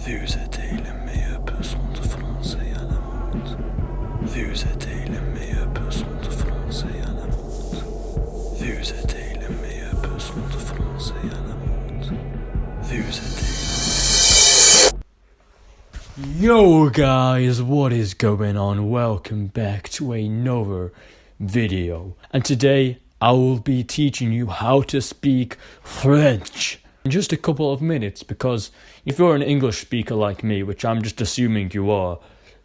Vous êtes le meilleur person de français à la monde. Vous êtes le meilleur person de français à la monde. Vous êtes le meilleur person de français à la monde. Vous êtes Yo guys, what is going on? Welcome back to another video. And today I will be teaching you how to speak French in just a couple of minutes, because if you're an English speaker like me, which I'm just assuming you are,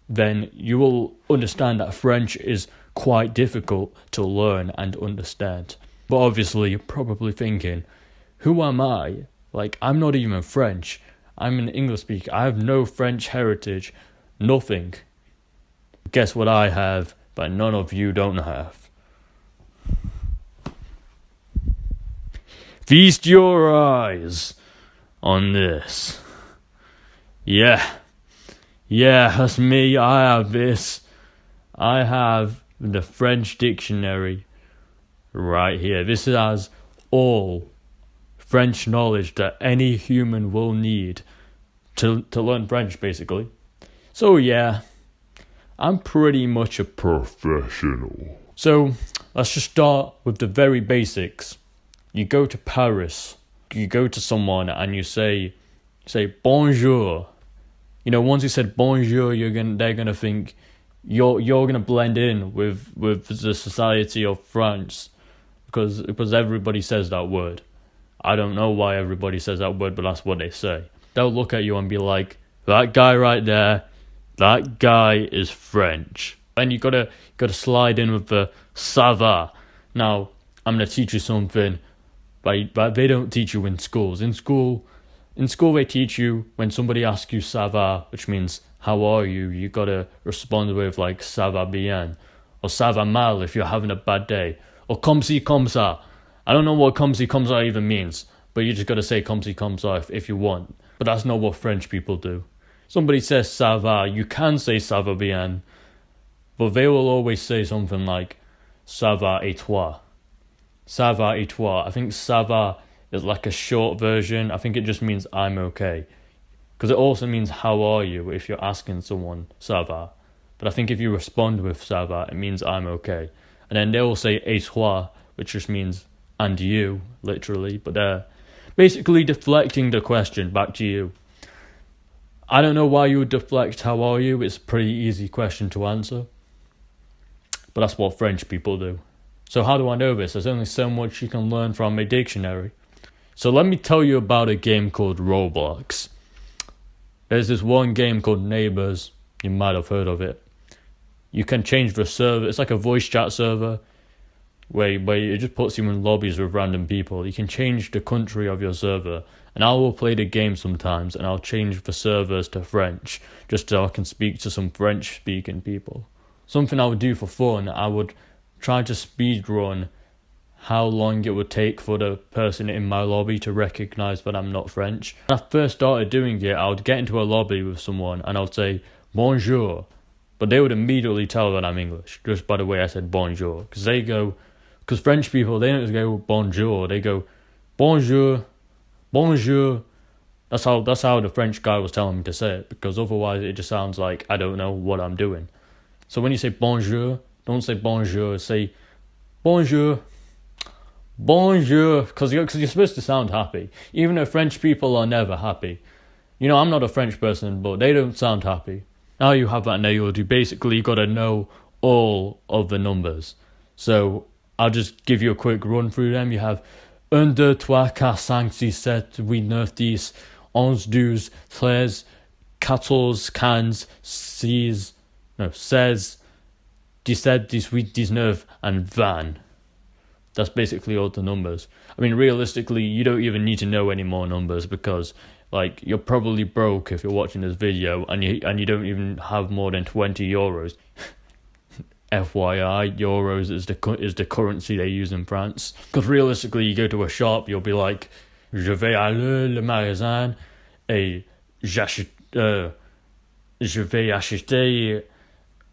then you will understand that French is quite difficult to learn and understand. But obviously you're probably thinking, who am I? Like, I'm not even French. I'm an English speaker. I have no French heritage. Nothing. Guess what I have, but none of you don't have. Feast your eyes on this. Yeah, that's me. I have this. I have the French dictionary right here. This has all French knowledge that any human will need to learn French, basically. So yeah, I'm pretty much a professional. So let's just start with the very basics. You go to Paris, you go to someone and you say bonjour. You know, once you said bonjour, they're gonna think you're gonna blend in with the society of France, because everybody says that word. I don't know why everybody says that word, but that's what they say. They'll look at you and be like, that guy right there, that guy is French. And you gotta slide in with the ça va. Now, I'm gonna teach you something, but they don't teach you in schools. In school they teach you when somebody asks you ça va, which means how are you, you gotta respond with like ça va bien, or ça va mal if you're having a bad day, or comme ci comme ça. I don't know what comme ci comme ça even means, but you just gotta say comme ci comme ça if you want. But that's not what French people do. Somebody says ça va, you can say ça va bien, but they will always say something like ça va et toi. Ça va et toi. I think ça va is like a short version. I think it just means I'm okay. Because it also means how are you if you're asking someone ça va. But I think if you respond with ça va, it means I'm okay. And then they will say et toi, which just means and you, literally, but they're basically deflecting the question back to you. I don't know why you would deflect how are you. It's a pretty easy question to answer, but that's what French people do. So how do I know this? There's only so much you can learn from a dictionary. So let me tell you about a game called Roblox. There's this one game called Neighbors. You might have heard of it. You can change the server. It's like a voice chat server where it just puts you in lobbies with random people. You can change the country of your server, and I will play the game sometimes, and I'll change the servers to French, just so I can speak to some French-speaking people. Something I would do for fun, I would try to speedrun how long it would take for the person in my lobby to recognise that I'm not French. When I first started doing it, I would get into a lobby with someone, and I would say, bonjour, but they would immediately tell that I'm English, just by the way I said bonjour, because French people, they don't just go bonjour, they go bonjour, bonjour. That's how the French guy was telling me to say it, because otherwise it just sounds like I don't know what I'm doing. So when you say bonjour, don't say bonjour, say bonjour, bonjour, because you're supposed to sound happy, even though French people are never happy. You know, I'm not a French person, but they don't sound happy. Now you have that nailed, you basically got to know all of the numbers. So I'll just give you a quick run through them. You have 1, 2, 3, 4, 5, 6, 7, 8, 9, 10, 11, 12, 13, 14, 15, 16, 17, 18, 19, and 20. That's basically all the numbers. I mean, realistically, you don't even need to know any more numbers, because like, you're probably broke if you're watching this video and you don't even have more than 20 euros. FYI, euros is the currency they use in France. Because realistically, you go to a shop, you'll be like, je vais aller le magasin et je vais acheter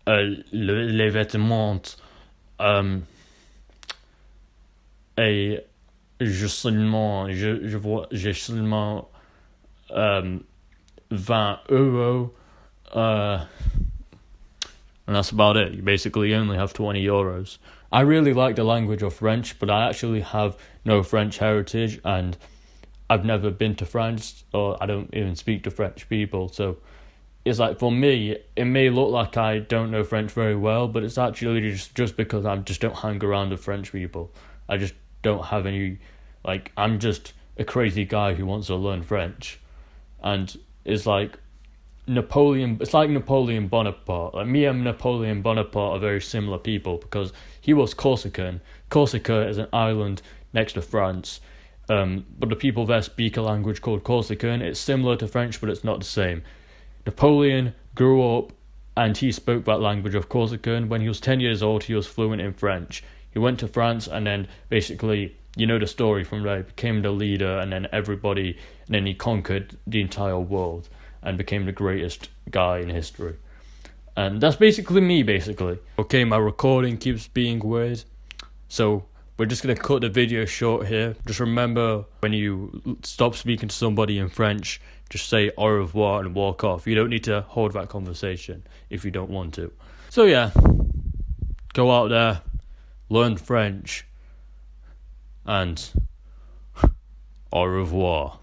les vêtements et j'ai seulement €20, and that's about it. You basically only have €20. I really like the language of French, but I actually have no French heritage, and I've never been to France, or I don't even speak to French people, so it's like, for me, it may look like I don't know French very well, but it's actually just because I just don't hang around with French people. I just don't have any, like, I'm just a crazy guy who wants to learn French. And it's like Napoleon Bonaparte. Like, me and Napoleon Bonaparte are very similar people, because he was Corsican. Corsica is an island next to France. But the people there speak a language called Corsican. It's similar to French, but it's not the same. Napoleon grew up and he spoke that language of Corsican. When he was 10 years old, he was fluent in French. He went to France and then basically, you know the story from there, he became the leader, and then he conquered the entire world and became the greatest guy in history. And that's basically me, basically. Okay, my recording keeps being weird, so we're just going to cut the video short here. Just remember, when you stop speaking to somebody in French, just say au revoir and walk off. You don't need to hold that conversation if you don't want to. So yeah, go out there, learn French, and au revoir.